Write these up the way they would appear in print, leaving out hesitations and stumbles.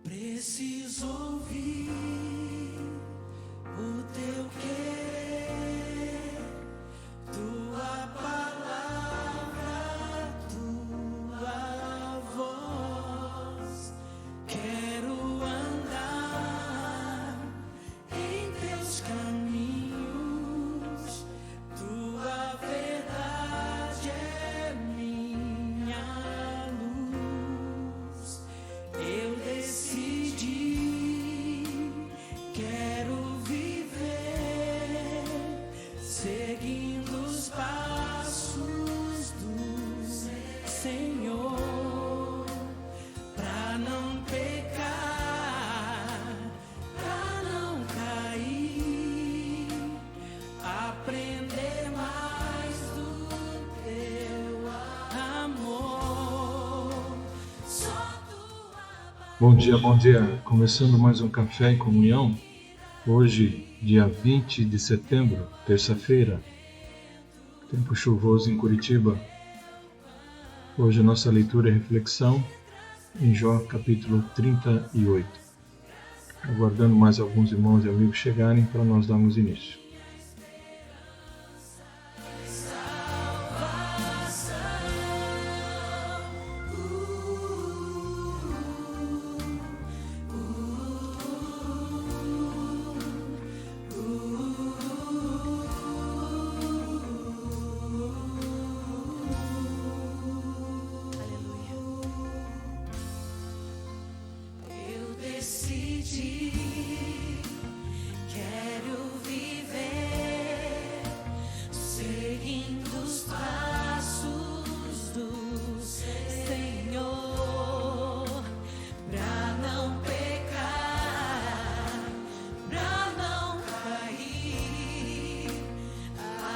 Preciso ouvir o teu querer, tua palavra, tua voz. Quero andar em teus caminhos, tua verdade é minha luz. Eu decidi, quero viver seguindo os passos do Senhor, pra não pecar, pra não cair, aprender mais do teu amor. Só tua Bom dia, bom dia. Começando mais um Café e Comunhão. Hoje, dia 20 de setembro, terça-feira. Tempo chuvoso em Curitiba. Hoje a nossa leitura e reflexão em Jó, capítulo 38. Aguardando mais alguns irmãos e amigos chegarem para nós darmos início. Eu decidi, quero viver seguindo os passos do Senhor, pra não pecar, pra não cair,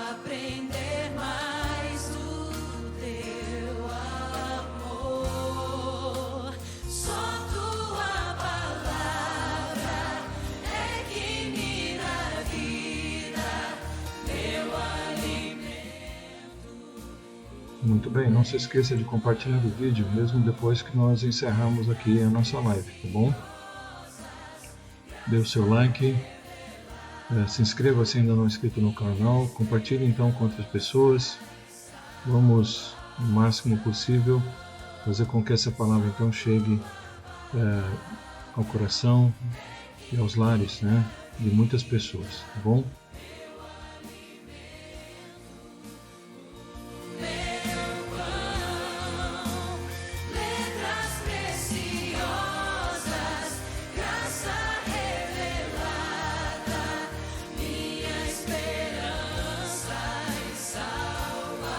aprender mais do teu amor. Só tua palavra é que me dá vida, meu alimento. Muito bem, não se esqueça de compartilhar o vídeo, mesmo depois que nós encerrarmos aqui a nossa live, tá bom? Dê o seu like, se inscreva se ainda não é inscrito no canal, compartilhe então com outras pessoas. Vamos, o máximo possível, fazer com que essa palavra então chegue ao coração e aos lares, né, de muitas pessoas, tá bom? Letras preciosas, graça revelada, minha esperança e salvação.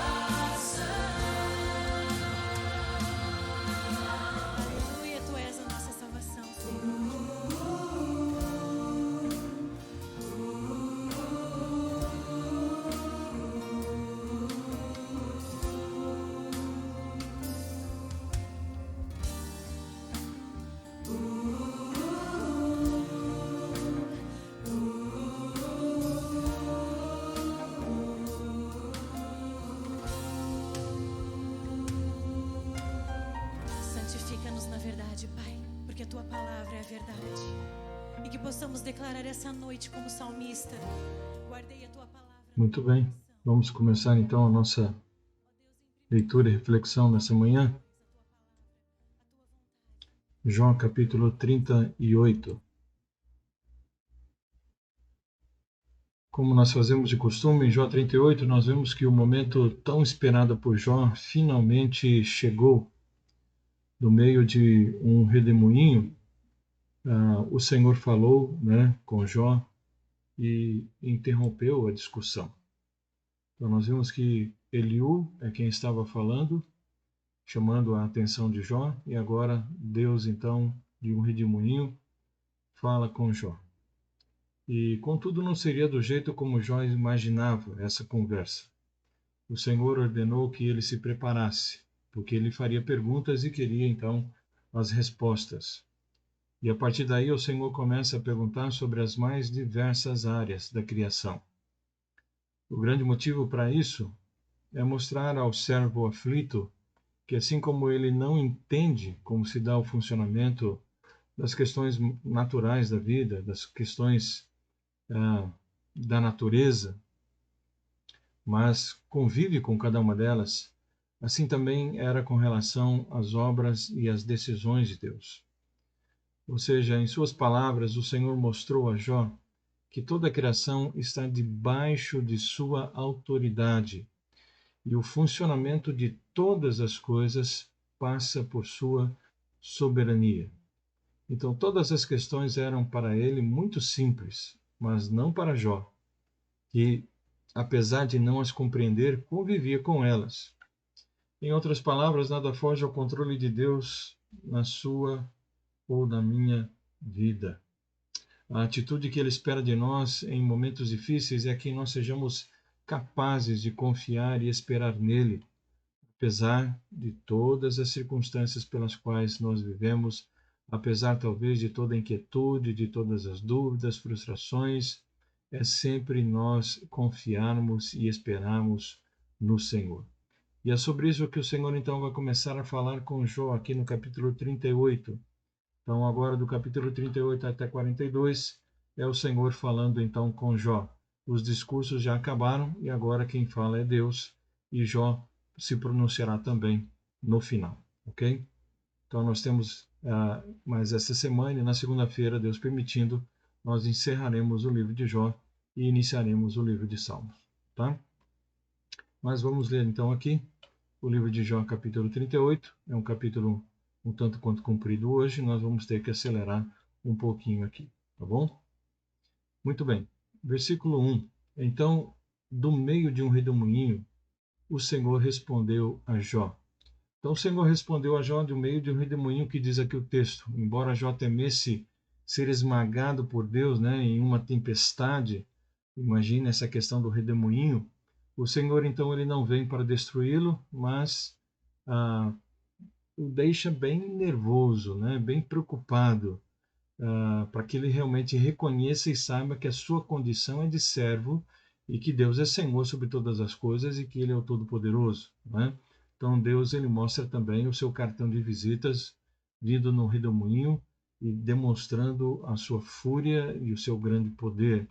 Aleluia, tu és a nossa salvação, santifica-nos na verdade, Pai, porque a tua palavra é a verdade. E que possamos declarar essa noite como salmista: guardei a tua palavra. Muito bem, vamos começar então a nossa leitura e reflexão nessa manhã. Jó capítulo 38. Como nós fazemos de costume, em Jó 38 nós vemos que o momento tão esperado por Jó finalmente chegou. No meio de um redemoinho, o Senhor falou, né, com Jó e interrompeu a discussão. Então nós vimos que Eliú é quem estava falando, chamando a atenção de Jó, e agora Deus então, de um redemoinho, fala com Jó. E contudo não seria do jeito como Jó imaginava essa conversa. O Senhor ordenou que ele se preparasse, porque ele faria perguntas e queria então as respostas. E a partir daí o Senhor começa a perguntar sobre as mais diversas áreas da criação. O grande motivo para isso é mostrar ao servo aflito que assim como ele não entende como se dá o funcionamento das questões naturais da vida, das questões da natureza, mas convive com cada uma delas, assim também era com relação às obras e às decisões de Deus. Ou seja, em suas palavras, o Senhor mostrou a Jó que toda a criação está debaixo de sua autoridade e o funcionamento de todas as coisas passa por sua soberania. Então, todas as questões eram para ele muito simples, mas não para Jó, que, apesar de não as compreender, convivia com elas. Em outras palavras, nada foge ao controle de Deus na sua ou na minha vida. A atitude que Ele espera de nós em momentos difíceis é que nós sejamos capazes de confiar e esperar nele, apesar de todas as circunstâncias pelas quais nós vivemos, apesar talvez de toda a inquietude, de todas as dúvidas, frustrações, é sempre nós confiarmos e esperarmos no Senhor. E é sobre isso que o Senhor então vai começar a falar com Jó aqui no capítulo 38. Então, agora do capítulo 38 até 42, é o Senhor falando então com Jó. Os discursos já acabaram e agora quem fala é Deus, e Jó se pronunciará também no final, ok? Então, nós temos mais essa semana e na segunda-feira, Deus permitindo, nós encerraremos o livro de Jó e iniciaremos o livro de Salmos, tá? Mas vamos ler então aqui o livro de Jó, capítulo 38, é um capítulo um tanto quanto comprido hoje, nós vamos ter que acelerar um pouquinho aqui, tá bom? Muito bem. Versículo 1. Então, do meio de um redemoinho, o Senhor respondeu a Jó. Então, o Senhor respondeu a Jó do meio de um redemoinho, que diz aqui o texto. Embora Jó temesse ser esmagado por Deus, né, em uma tempestade, imagine essa questão do redemoinho, o Senhor, então, ele não vem para destruí-lo, mas o deixa bem nervoso, né? Bem preocupado, para que ele realmente reconheça e saiba que a sua condição é de servo e que Deus é Senhor sobre todas as coisas e que Ele é o Todo-Poderoso, né? Então Deus ele mostra também o seu cartão de visitas vindo no redemoinho e demonstrando a sua fúria e o seu grande poder,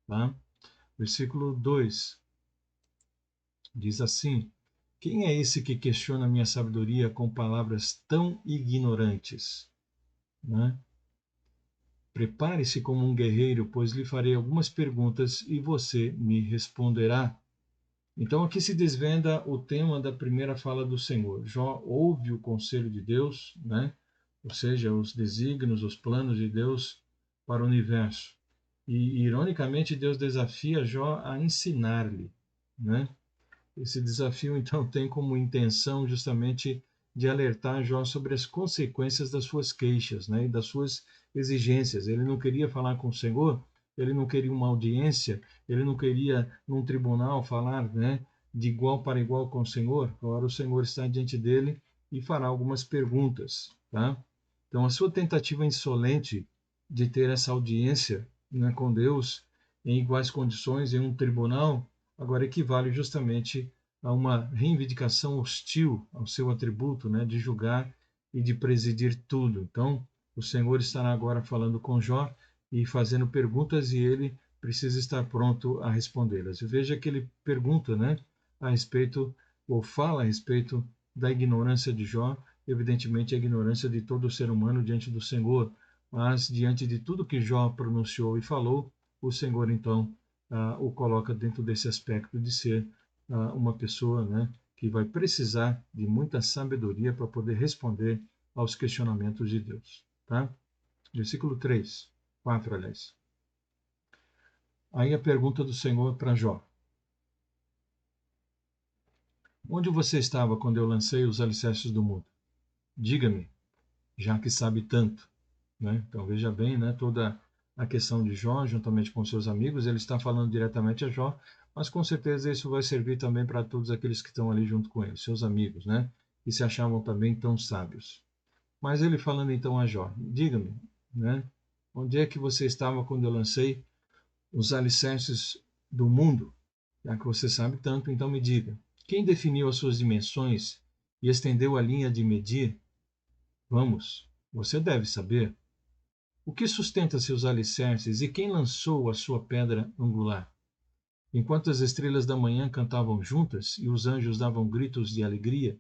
tá? Versículo 2 diz assim: quem é esse que questiona minha sabedoria com palavras tão ignorantes? Né? Prepare-se como um guerreiro, pois lhe farei algumas perguntas e você me responderá. Então aqui se desvenda o tema da primeira fala do Senhor. Jó ouve o conselho de Deus, né? Ou seja, os desígnios, os planos de Deus para o universo. E, ironicamente, Deus desafia Jó a ensinar-lhe, né? Esse desafio, então, tem como intenção justamente de alertar Jó sobre as consequências das suas queixas, né, e das suas exigências. Ele não queria falar com o Senhor, ele não queria uma audiência, ele não queria, num tribunal, falar, né, de igual para igual com o Senhor. Agora o Senhor está diante dele e fará algumas perguntas. Tá? Então, a sua tentativa insolente de ter essa audiência, né, com Deus em iguais condições em um tribunal, agora equivale justamente a uma reivindicação hostil ao seu atributo, né, de julgar e de presidir tudo. Então, o Senhor estará agora falando com Jó e fazendo perguntas e ele precisa estar pronto a respondê-las. Veja que ele pergunta, né, a respeito, ou fala a respeito da ignorância de Jó, evidentemente a ignorância de todo ser humano diante do Senhor, mas diante de tudo que Jó pronunciou e falou, o Senhor então o coloca dentro desse aspecto de ser uma pessoa, né, que vai precisar de muita sabedoria para poder responder aos questionamentos de Deus. Tá? Versículo 3, 4, aliás. Aí a pergunta do Senhor para Jó. Onde você estava quando eu lancei os alicerces do mundo? Diga-me, já que sabe tanto. Né? Então veja bem, né, toda a questão de Jó, juntamente com seus amigos, ele está falando diretamente a Jó, mas com certeza isso vai servir também para todos aqueles que estão ali junto com ele, seus amigos, né, que se achavam também tão sábios. Mas ele falando então a Jó, diga-me, né, onde é que você estava quando eu lancei os alicerces do mundo? Já que você sabe tanto, então me diga, quem definiu as suas dimensões e estendeu a linha de medir? Vamos, você deve saber. O que sustenta seus alicerces e quem lançou a sua pedra angular? Enquanto as estrelas da manhã cantavam juntas e os anjos davam gritos de alegria,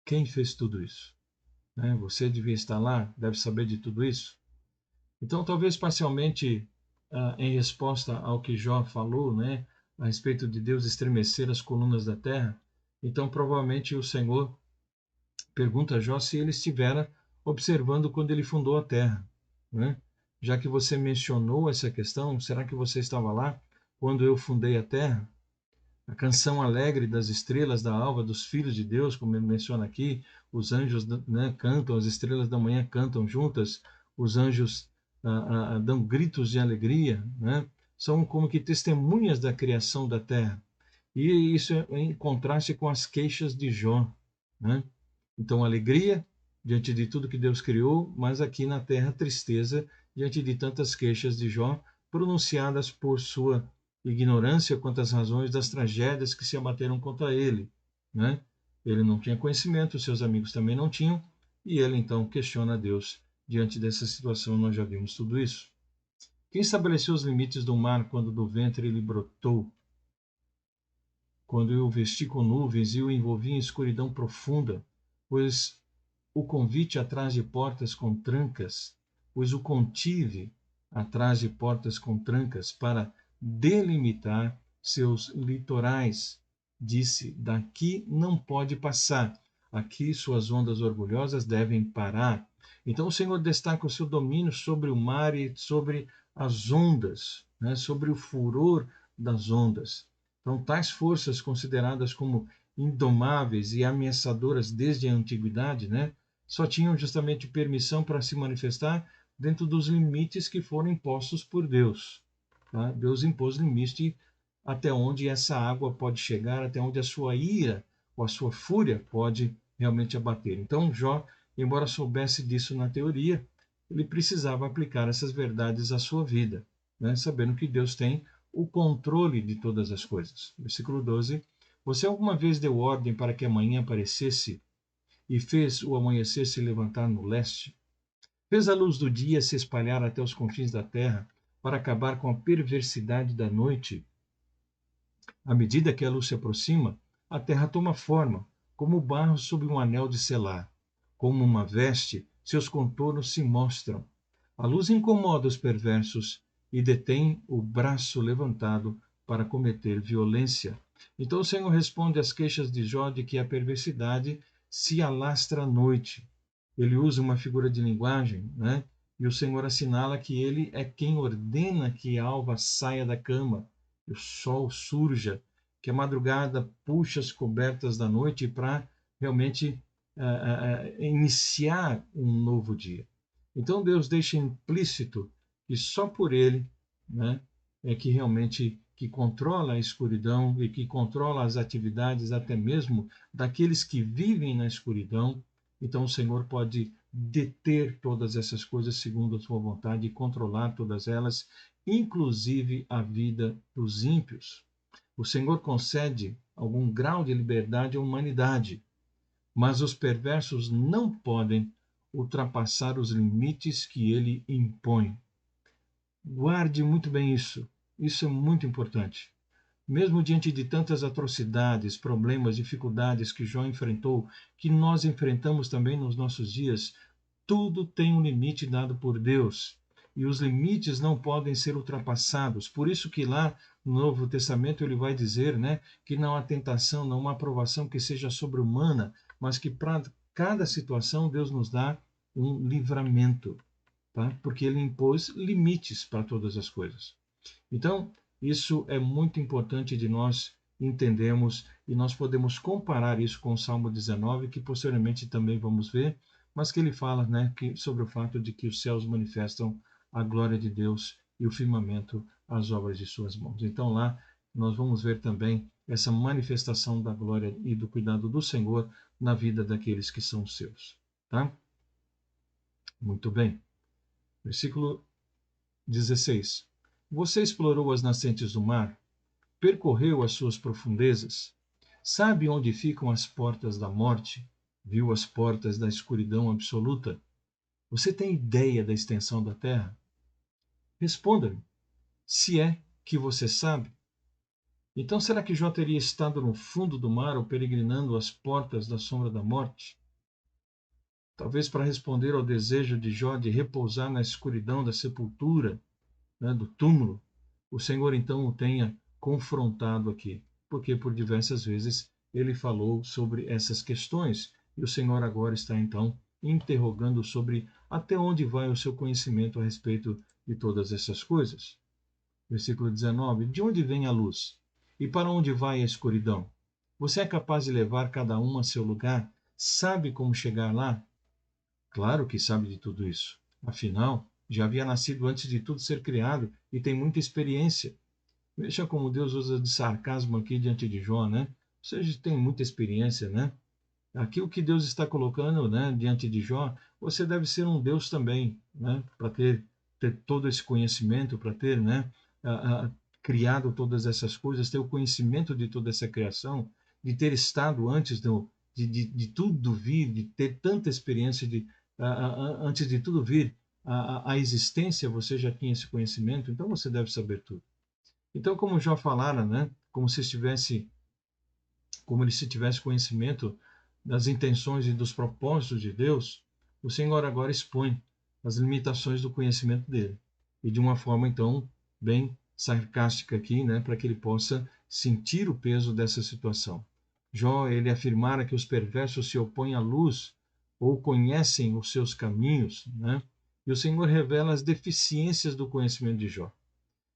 quem fez tudo isso? Você devia estar lá, deve saber de tudo isso. Então, talvez parcialmente em resposta ao que Jó falou, a respeito de Deus estremecer as colunas da terra, então provavelmente o Senhor pergunta a Jó se ele estivera observando quando ele fundou a terra, né? Já que você mencionou essa questão, será que você estava lá quando eu fundei a terra? A canção alegre das estrelas da alva, dos filhos de Deus, como ele menciona aqui, os anjos, cantam, as estrelas da manhã cantam juntas, os anjos dão gritos de alegria, são como que testemunhas da criação da terra. E isso é em contraste com as queixas de Jó. Então, alegria diante de tudo que Deus criou, mas aqui na terra, tristeza diante de tantas queixas de Jó, pronunciadas por sua ignorância quanto às razões das tragédias que se abateram contra ele. Ele não tinha conhecimento, seus amigos também não tinham, e ele então questiona a Deus diante dessa situação. Nós já vimos tudo isso. Quem estabeleceu os limites do mar quando do ventre ele brotou? Quando eu o vesti com nuvens e o envolvi em escuridão profunda, pois o convite atrás de portas com trancas, pois o contive atrás de portas com trancas para delimitar seus litorais. Disse, daqui não pode passar, aqui suas ondas orgulhosas devem parar. Então o Senhor destaca o seu domínio sobre o mar e sobre as ondas, sobre o furor das ondas. Então, tais forças consideradas como indomáveis e ameaçadoras desde a antiguidade, só tinham justamente permissão para se manifestar dentro dos limites que foram impostos por Deus. Deus impôs limite até onde essa água pode chegar, até onde a sua ira ou a sua fúria pode realmente abater. Então, Jó, embora soubesse disso na teoria, ele precisava aplicar essas verdades à sua vida, sabendo que Deus tem o controle de todas as coisas. Versículo 12. Você alguma vez deu ordem para que a manhã aparecesse e fez o amanhecer se levantar no leste? Fez a luz do dia se espalhar até os confins da terra para acabar com a perversidade da noite? À medida que a luz se aproxima, a terra toma forma, como o barro sob um anel de selar. Como uma veste, seus contornos se mostram. A luz incomoda os perversos e detém o braço levantado para cometer violência. Então o Senhor responde às queixas de Jó de que a perversidade se alastra à noite. Ele usa uma figura de linguagem, e o Senhor assinala que ele é quem ordena que a alva saia da cama, que o sol surja, que a madrugada puxa as cobertas da noite para realmente iniciar um novo dia. Então Deus deixa implícito que só por ele é que realmente que controla a escuridão e que controla as atividades até mesmo daqueles que vivem na escuridão. Então o Senhor pode deter todas essas coisas segundo a sua vontade e controlar todas elas, inclusive a vida dos ímpios. O Senhor concede algum grau de liberdade à humanidade, mas os perversos não podem ultrapassar os limites que ele impõe. Guarde muito bem isso. Isso é muito importante. Mesmo diante de tantas atrocidades, problemas, dificuldades que Jó enfrentou, que nós enfrentamos também nos nossos dias, tudo tem um limite dado por Deus. E os limites não podem ser ultrapassados. Por isso que lá no Novo Testamento ele vai dizer que não há tentação, não há provação que seja sobre-humana, mas que para cada situação Deus nos dá um livramento, porque ele impôs limites para todas as coisas. Então, isso é muito importante de nós entendermos e nós podemos comparar isso com o Salmo 19, que posteriormente também vamos ver, mas que ele fala sobre o fato de que os céus manifestam a glória de Deus e o firmamento as obras de suas mãos. Então lá nós vamos ver também essa manifestação da glória e do cuidado do Senhor na vida daqueles que são seus. Tá? Muito bem. Versículo 16. Você explorou as nascentes do mar? Percorreu as suas profundezas? Sabe onde ficam as portas da morte? Viu as portas da escuridão absoluta? Você tem ideia da extensão da terra? Responda-me, se é que você sabe. Então, será que Jó teria estado no fundo do mar ou peregrinando às portas da sombra da morte? Talvez para responder ao desejo de Jó de repousar na escuridão da sepultura, né, do túmulo, o Senhor então o tenha confrontado aqui, porque por diversas vezes ele falou sobre essas questões e o Senhor agora está então interrogando sobre até onde vai o seu conhecimento a respeito de todas essas coisas. Versículo 19: De onde vem a luz? E para onde vai a escuridão? Você é capaz de levar cada um a seu lugar? Sabe como chegar lá? Claro que sabe de tudo isso. Afinal, já havia nascido antes de tudo ser criado e tem muita experiência. Veja como Deus usa de sarcasmo aqui diante de Jó, né? Você tem muita experiência, né? Aqui o que Deus está colocando, né, diante de Jó, você deve ser um Deus também, né? Para ter todo esse conhecimento, para ter, né, criado todas essas coisas, ter o conhecimento de toda essa criação, de ter estado antes de tudo vir, de ter tanta experiência antes de tudo vir a existência, você já tinha esse conhecimento, então você deve saber tudo. Então, como Jó falara, né, como ele se tivesse conhecimento das intenções e dos propósitos de Deus, o Senhor agora expõe as limitações do conhecimento dele. E de uma forma, então, bem sarcástica aqui, né, para que ele possa sentir o peso dessa situação. Jó, ele afirmara que os perversos se opõem à luz ou conhecem os seus caminhos, né? E o Senhor revela as deficiências do conhecimento de Jó.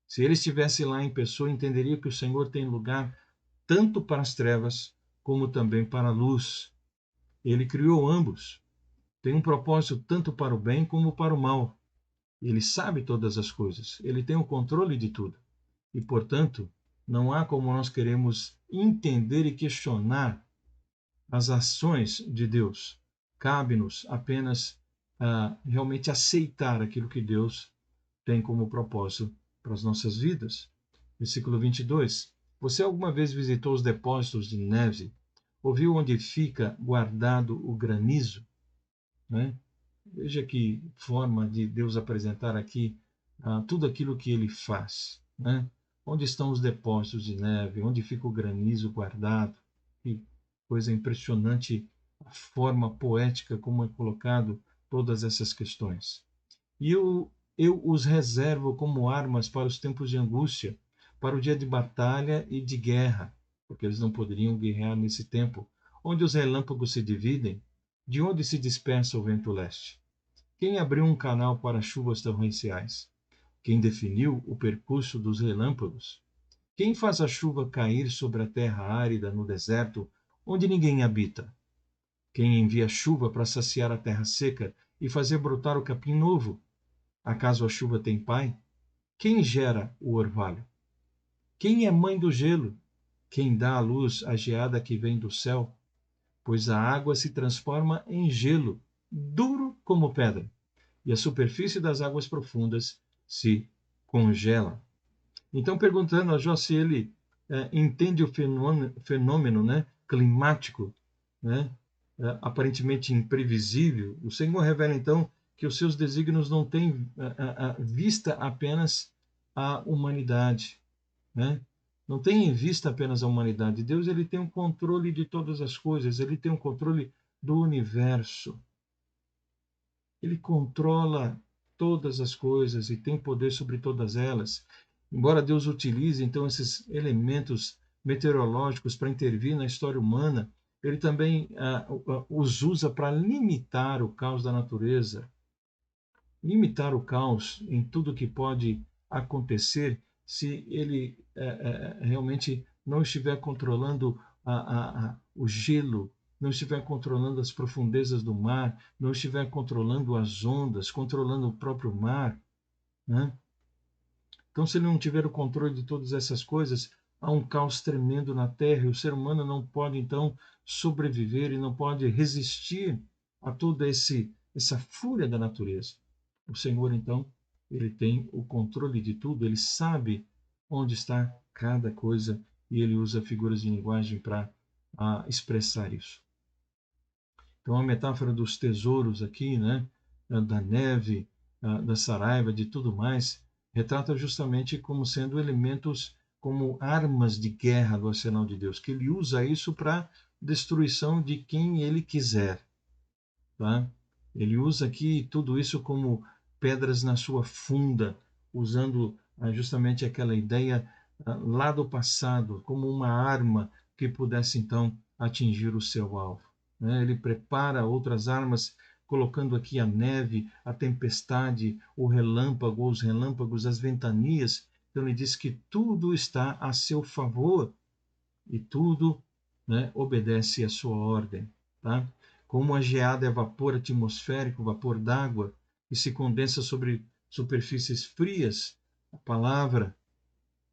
Se ele estivesse lá em pessoa, entenderia que o Senhor tem lugar tanto para as trevas como também para a luz. Ele criou ambos. Tem um propósito tanto para o bem como para o mal. Ele sabe todas as coisas. Ele tem o controle de tudo. E, portanto, não há como nós queremos entender e questionar as ações de Deus. Cabe-nos apenas realmente aceitar aquilo que Deus tem como propósito para as nossas vidas. Versículo 22. Você alguma vez visitou os depósitos de neve? Ouviu onde fica guardado o granizo? Né? Veja que forma de Deus apresentar aqui tudo aquilo que ele faz. Né? Onde estão os depósitos de neve? Onde fica o granizo guardado? Que coisa impressionante a forma poética como é colocado todas essas questões. E eu os reservo como armas para os tempos de angústia, para o dia de batalha e de guerra, porque eles não poderiam guerrear nesse tempo, onde os relâmpagos se dividem, de onde se dispersa o vento leste. Quem abriu um canal para chuvas torrenciais? Quem definiu o percurso dos relâmpagos? Quem faz a chuva cair sobre a terra árida no deserto, onde ninguém habita? Quem envia chuva para saciar a terra seca e fazer brotar o capim novo? Acaso a chuva tem pai? Quem gera o orvalho? Quem é mãe do gelo? Quem dá à luz a geada que vem do céu? Pois a água se transforma em gelo, duro como pedra, e a superfície das águas profundas se congela. Então, perguntando a Jó se ele entende o fenômeno, né, climático, né, aparentemente imprevisível, o Senhor revela então que os seus desígnios não têm vista apenas a humanidade, né? Não tem em vista apenas a humanidade. Deus ele tem o controle de todas as coisas, ele tem o controle do universo. Ele controla todas as coisas e tem poder sobre todas elas. Embora Deus utilize então esses elementos meteorológicos para intervir na história humana, ele também os usa para limitar o caos da natureza, limitar o caos em tudo que pode acontecer se ele realmente não estiver controlando o gelo, não estiver controlando as profundezas do mar, não estiver controlando as ondas, controlando o próprio mar, né? Então, se ele não tiver o controle de todas essas coisas, há um caos tremendo na Terra e o ser humano não pode, então, sobreviver e não pode resistir a toda essa fúria da natureza. O Senhor, então, ele tem o controle de tudo, ele sabe onde está cada coisa e ele usa figuras de linguagem para a expressar isso. Então, a metáfora dos tesouros aqui, né, da neve, da saraiva, de tudo mais, retrata justamente como sendo elementos, como armas de guerra do arsenal de Deus, que ele usa isso para destruição de quem ele quiser. Tá? Ele usa aqui tudo isso como pedras na sua funda, usando justamente aquela ideia lá do passado, como uma arma que pudesse então atingir o seu alvo. Né? Ele prepara outras armas, colocando aqui a neve, a tempestade, o relâmpago, os relâmpagos, as ventanias. Então ele diz que tudo está a seu favor e tudo, né, obedece à sua ordem. Tá? Como a geada é vapor atmosférico, vapor d'água, que se condensa sobre superfícies frias, a palavra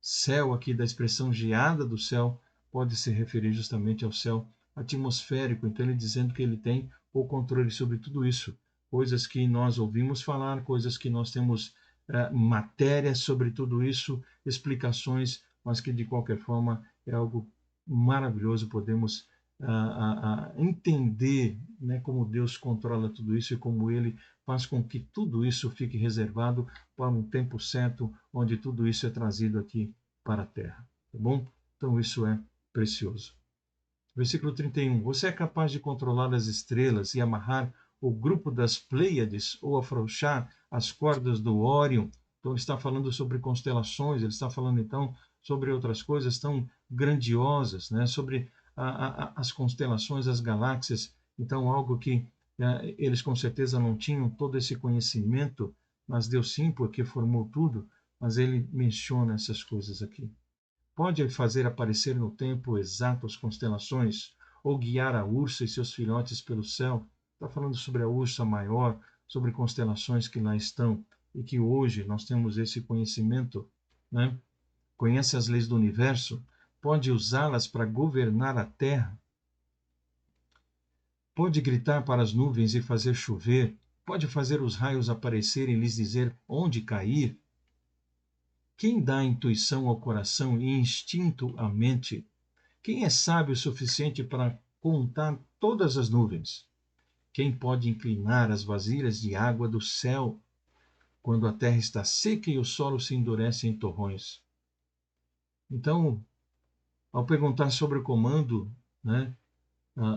céu aqui da expressão geada do céu pode se referir justamente ao céu atmosférico. Então ele dizendo que ele tem o controle sobre tudo isso, coisas que nós ouvimos falar, coisas que nós temos matéria sobre tudo isso, explicações, mas que de qualquer forma é algo maravilhoso. Podemos entender, né, como Deus controla tudo isso e como ele faz com que tudo isso fique reservado para um tempo certo, onde tudo isso é trazido aqui para a terra. Tá bom? Então isso é precioso. Versículo 31. Você é capaz de controlar as estrelas e amarrar o grupo das Pleiades ou afrouxar as cordas do Órion? Então ele está falando sobre constelações, ele está falando então sobre outras coisas tão grandiosas, né? Sobre as constelações, as galáxias. Então algo que eles com certeza não tinham todo esse conhecimento, mas Deus sim, porque formou tudo, mas ele menciona essas coisas aqui. Pode fazer aparecer no tempo exato as constelações, ou guiar a ursa e seus filhotes pelo céu. Está falando sobre a ursa maior, sobre constelações que lá estão, e que hoje nós temos esse conhecimento, né? Conhece as leis do universo, pode usá-las para governar a terra, pode gritar para as nuvens e fazer chover, pode fazer os raios aparecerem e lhes dizer onde cair. Quem dá intuição ao coração e instinto à mente? Quem é sábio o suficiente para contar todas as nuvens? Quem pode inclinar as vasilhas de água do céu quando a terra está seca e o solo se endurece em torrões? Então, ao perguntar sobre o comando, né,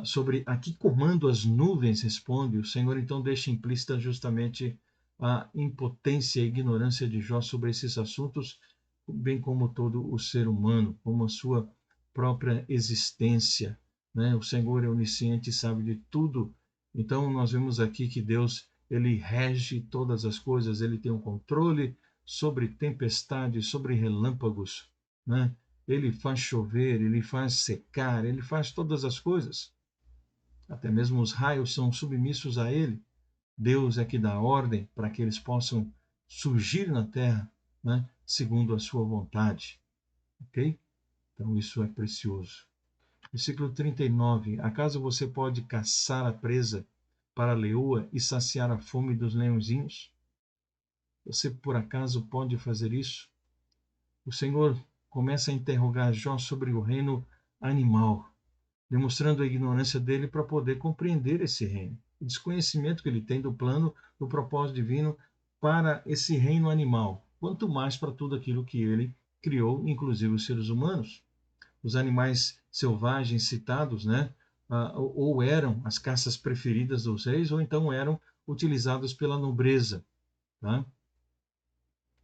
sobre a que comando as nuvens responde, o Senhor então deixa implícita justamente a impotência e a ignorância de Jó sobre esses assuntos, bem como todo o ser humano, como a sua própria existência. Né? O Senhor é onisciente e sabe de tudo. Então nós vemos aqui que Deus ele rege todas as coisas, ele tem um controle sobre tempestades, sobre relâmpagos, né? Ele faz chover, ele faz secar, ele faz todas as coisas. Até mesmo os raios são submissos a ele. Deus é que dá ordem para que eles possam surgir na terra, né, segundo a sua vontade. Ok? Então isso é precioso. Versículo 39. Acaso você pode caçar a presa para a leoa e saciar a fome dos leõezinhos? Você por acaso pode fazer isso? O Senhor começa a interrogar Jó sobre o reino animal, demonstrando a ignorância dele para poder compreender esse reino. O desconhecimento que ele tem do plano, do propósito divino para esse reino animal, quanto mais para tudo aquilo que ele criou, inclusive os seres humanos. Os animais selvagens citados, né, ou eram as caças preferidas dos reis, ou então eram utilizados pela nobreza. Tá?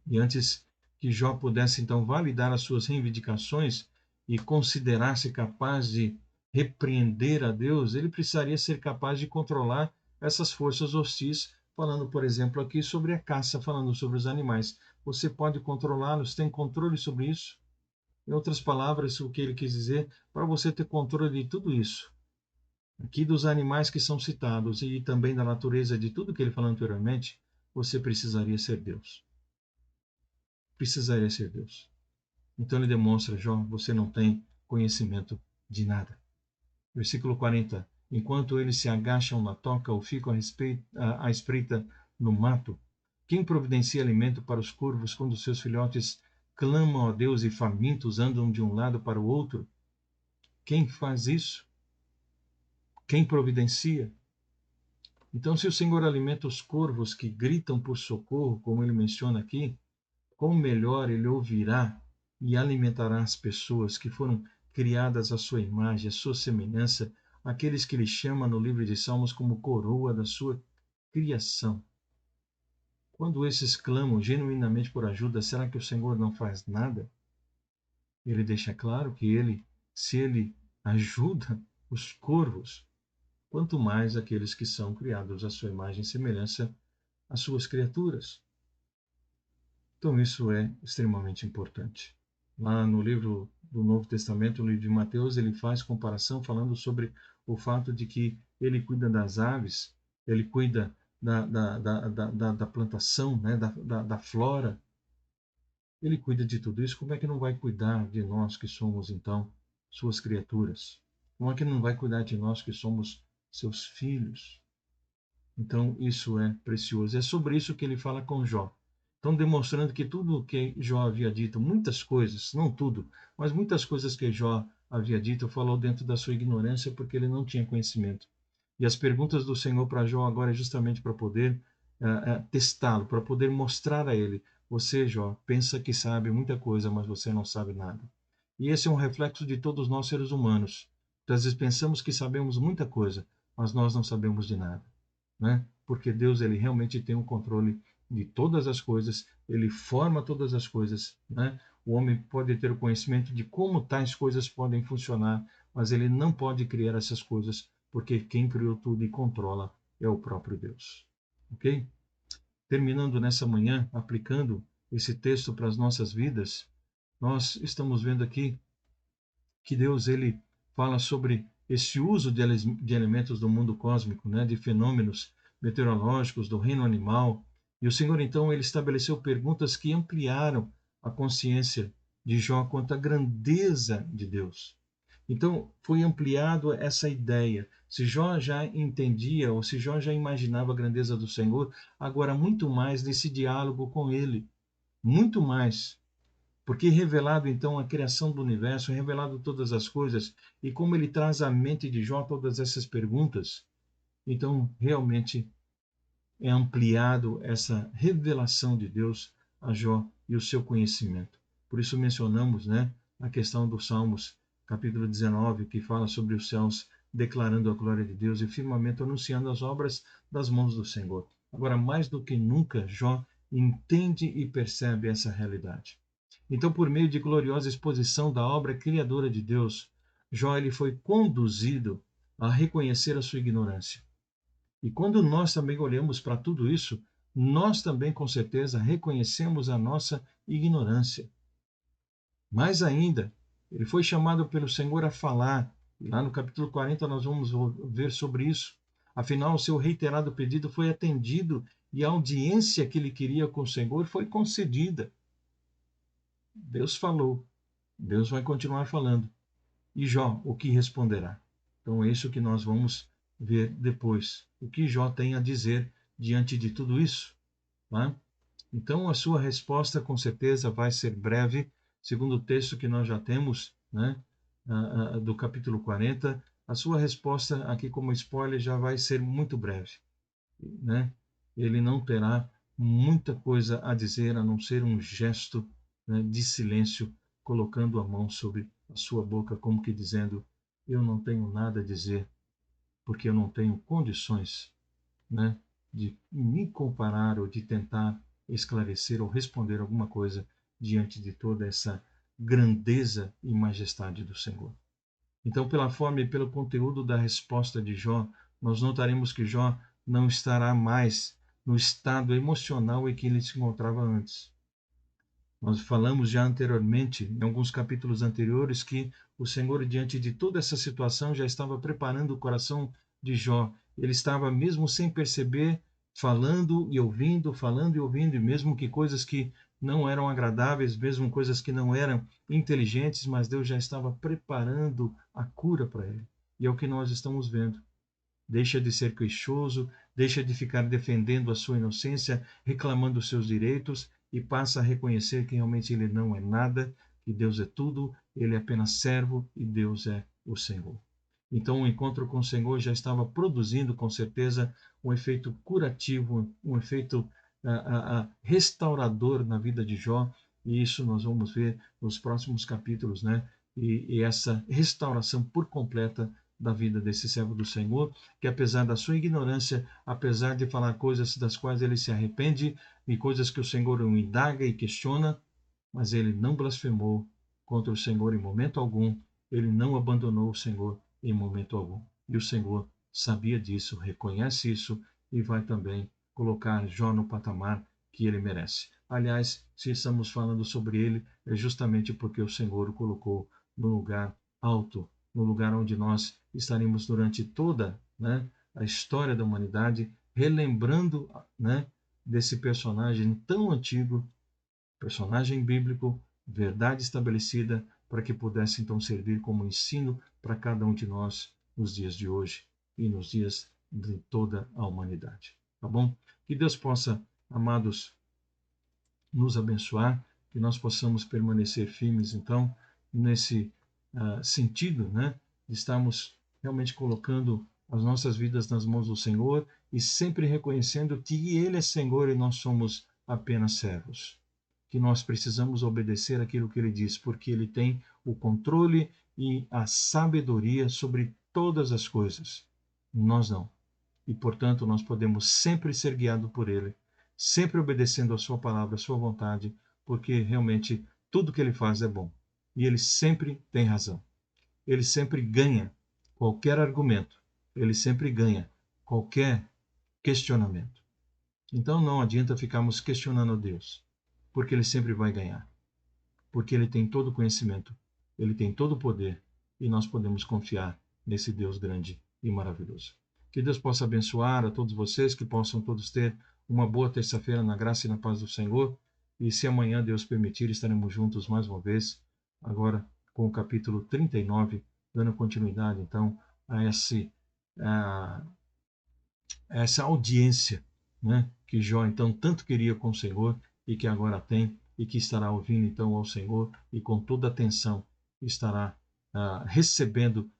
E antes que Jó pudesse então validar as suas reivindicações e considerar-se capaz de repreender a Deus, ele precisaria ser capaz de controlar essas forças hostis, falando, por exemplo, aqui sobre a caça, falando sobre os animais. Você pode controlá-los, tem controle sobre isso? Em outras palavras, o que ele quis dizer, para você ter controle de tudo isso, aqui dos animais que são citados e também da natureza de tudo que ele falou anteriormente, você precisaria ser Deus. Precisaria ser Deus. Então ele demonstra, Jó, você não tem conhecimento de nada. Versículo 40. Enquanto eles se agacham na toca ou ficam à espreita no mato, quem providencia alimento para os corvos quando seus filhotes clamam a Deus e famintos andam de um lado para o outro? Quem faz isso? Quem providencia? Então, se o Senhor alimenta os corvos que gritam por socorro, como ele menciona aqui, quão melhor ele ouvirá e alimentará as pessoas que foram criadas à sua imagem, à sua semelhança, aqueles que ele chama no livro de Salmos como coroa da sua criação. Quando esses clamam genuinamente por ajuda, será que o Senhor não faz nada? Ele deixa claro que se ele ajuda os corvos, quanto mais aqueles que são criados à sua imagem e semelhança, as suas criaturas. Então isso é extremamente importante. Lá no livro do Novo Testamento, no livro de Mateus, ele faz comparação falando sobre o fato de que ele cuida das aves, ele cuida da plantação, né, da flora, ele cuida de tudo isso. Como é que não vai cuidar de nós que somos, então, suas criaturas? Como é que não vai cuidar de nós que somos seus filhos? Então, isso é precioso. É sobre isso que ele fala com Jó. Então, demonstrando que tudo o que Jó havia dito, muitas coisas, não tudo, mas muitas coisas que Jó havia dito, falou dentro da sua ignorância, porque ele não tinha conhecimento. E as perguntas do Senhor para Jó agora é justamente para poder testá-lo, para poder mostrar a ele: você, Jó, pensa que sabe muita coisa, mas você não sabe nada. E esse é um reflexo de todos nós seres humanos. Às vezes pensamos que sabemos muita coisa, mas nós não sabemos de nada, né? Porque Deus, ele realmente tem o controle de todas as coisas, ele forma todas as coisas, né? O homem pode ter o conhecimento de como tais coisas podem funcionar, mas ele não pode criar essas coisas, porque quem criou tudo e controla é o próprio Deus. Ok? Terminando nessa manhã, aplicando esse texto para as nossas vidas, nós estamos vendo aqui que Deus, ele fala sobre esse uso de elementos do mundo cósmico, né, de fenômenos meteorológicos, do reino animal. E o Senhor, então, ele estabeleceu perguntas que ampliaram a consciência de Jó quanto à grandeza de Deus. Então, foi ampliado essa ideia. Se Jó já entendia, ou se Jó já imaginava a grandeza do Senhor, agora muito mais nesse diálogo com ele. Muito mais. Porque revelado então a criação do universo, revelado todas as coisas, e como ele traz à mente de Jó todas essas perguntas, então realmente é ampliado essa revelação de Deus a Jó e o seu conhecimento. Por isso mencionamos, né, a questão dos Salmos, capítulo 19, que fala sobre os céus declarando a glória de Deus e o firmamento anunciando as obras das mãos do Senhor. Agora, mais do que nunca, Jó entende e percebe essa realidade. Então, por meio de gloriosa exposição da obra criadora de Deus, Jó ele foi conduzido a reconhecer a sua ignorância. E quando nós também olhamos para tudo isso, nós também, com certeza, reconhecemos a nossa ignorância. Mais ainda, ele foi chamado pelo Senhor a falar. E lá no capítulo 40 nós vamos ver sobre isso. Afinal, o seu reiterado pedido foi atendido e a audiência que ele queria com o Senhor foi concedida. Deus falou, Deus vai continuar falando. E Jó, o que responderá? Então é isso que nós vamos ver depois. O que Jó tem a dizer diante de tudo isso. Tá? Então a sua resposta com certeza vai ser breve, segundo o texto que nós já temos, né, do capítulo 40. A sua resposta aqui como spoiler já vai ser muito breve. Né? Ele não terá muita coisa a dizer a não ser um gesto, né, de silêncio, colocando a mão sobre a sua boca, como que dizendo: eu não tenho nada a dizer, porque eu não tenho condições, né, de me comparar ou de tentar esclarecer ou responder alguma coisa diante de toda essa grandeza e majestade do Senhor. Então, pela forma e pelo conteúdo da resposta de Jó, nós notaremos que Jó não estará mais no estado emocional em que ele se encontrava antes. Nós falamos já anteriormente, em alguns capítulos anteriores, que o Senhor, diante de toda essa situação, já estava preparando o coração de Jó. Ele estava, mesmo sem perceber, falando e ouvindo, e mesmo que coisas que não eram agradáveis, mesmo coisas que não eram inteligentes, mas Deus já estava preparando a cura para ele. E é o que nós estamos vendo. Deixa de ser queixoso, deixa de ficar defendendo a sua inocência, reclamando os seus direitos e passa a reconhecer que realmente ele não é nada, que Deus é tudo, ele é apenas servo e Deus é o Senhor. Então o encontro com o Senhor já estava produzindo, com certeza, um efeito curativo, um efeito restaurador na vida de Jó, e isso nós vamos ver nos próximos capítulos, né? E essa restauração por completa da vida desse servo do Senhor, que apesar da sua ignorância, apesar de falar coisas das quais ele se arrepende e coisas que o Senhor o indaga e questiona, mas ele não blasfemou contra o Senhor em momento algum, ele não abandonou o Senhor em momento algum. E o Senhor sabia disso, reconhece isso e vai também colocar Jó no patamar que ele merece. Aliás, se estamos falando sobre ele, é justamente porque o Senhor o colocou no lugar alto, no lugar onde nós estaremos durante toda, né, a história da humanidade, relembrando, né, desse personagem tão antigo, personagem bíblico, verdade estabelecida, para que pudesse então servir como ensino para cada um de nós nos dias de hoje e nos dias de toda a humanidade. Tá bom? Que Deus possa, amados, nos abençoar, que nós possamos permanecer firmes, então, nesse sentido, né, de estarmos realmente colocando as nossas vidas nas mãos do Senhor e sempre reconhecendo que Ele é Senhor e nós somos apenas servos. Que nós precisamos obedecer aquilo que Ele diz, porque Ele tem o controle e a sabedoria sobre todas as coisas. Nós não. E, portanto, nós podemos sempre ser guiados por Ele, sempre obedecendo a sua palavra, a sua vontade, porque realmente tudo que Ele faz é bom. E Ele sempre tem razão. Ele sempre ganha qualquer argumento. Ele sempre ganha qualquer questionamento. Então não adianta ficarmos questionando a Deus, porque Ele sempre vai ganhar. Porque Ele tem todo o conhecimento, Ele tem todo o poder, e nós podemos confiar nesse Deus grande e maravilhoso. Que Deus possa abençoar a todos vocês, que possam todos ter uma boa terça-feira na graça e na paz do Senhor. E se amanhã Deus permitir, estaremos juntos mais uma vez, agora com o capítulo 39, dando continuidade então a essa audiência, né, que Jó então tanto queria com o Senhor e que agora tem e que estará ouvindo então ao Senhor e com toda atenção estará recebendo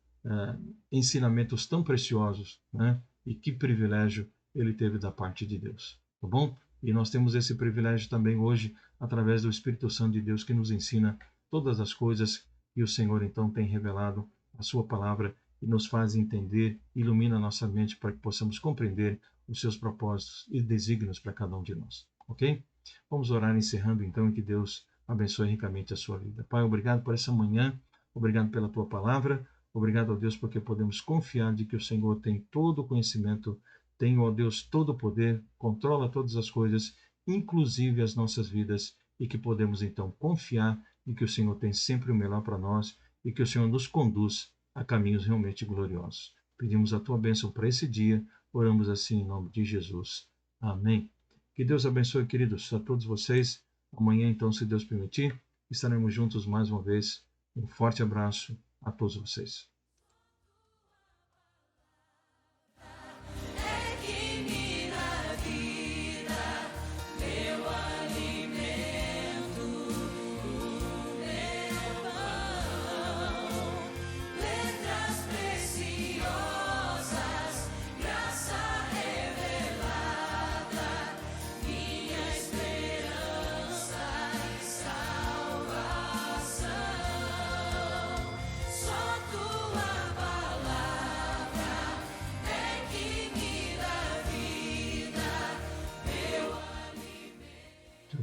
ensinamentos tão preciosos, né? E que privilégio ele teve da parte de Deus, tá bom? E nós temos esse privilégio também hoje através do Espírito Santo de Deus que nos ensina todas as coisas que o Senhor então tem revelado a sua palavra e nos faz entender, ilumina a nossa mente para que possamos compreender os seus propósitos e desígnios para cada um de nós, ok? Vamos orar encerrando então e que Deus abençoe ricamente a sua vida. Pai, obrigado por essa manhã, obrigado pela tua palavra, obrigado, ó Deus, porque podemos confiar de que o Senhor tem todo o conhecimento, tem, ó Deus, todo o poder, controla todas as coisas, inclusive as nossas vidas, e que podemos então confiar em que o Senhor tem sempre o melhor para nós e que o Senhor nos conduz a caminhos realmente gloriosos. Pedimos a tua bênção para esse dia, oramos assim em nome de Jesus. Amém. Que Deus abençoe, queridos, a todos vocês. Amanhã, então, se Deus permitir, estaremos juntos mais uma vez. Um forte abraço a todos vocês.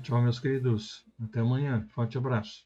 Tchau, meus queridos. Até amanhã. Forte abraço.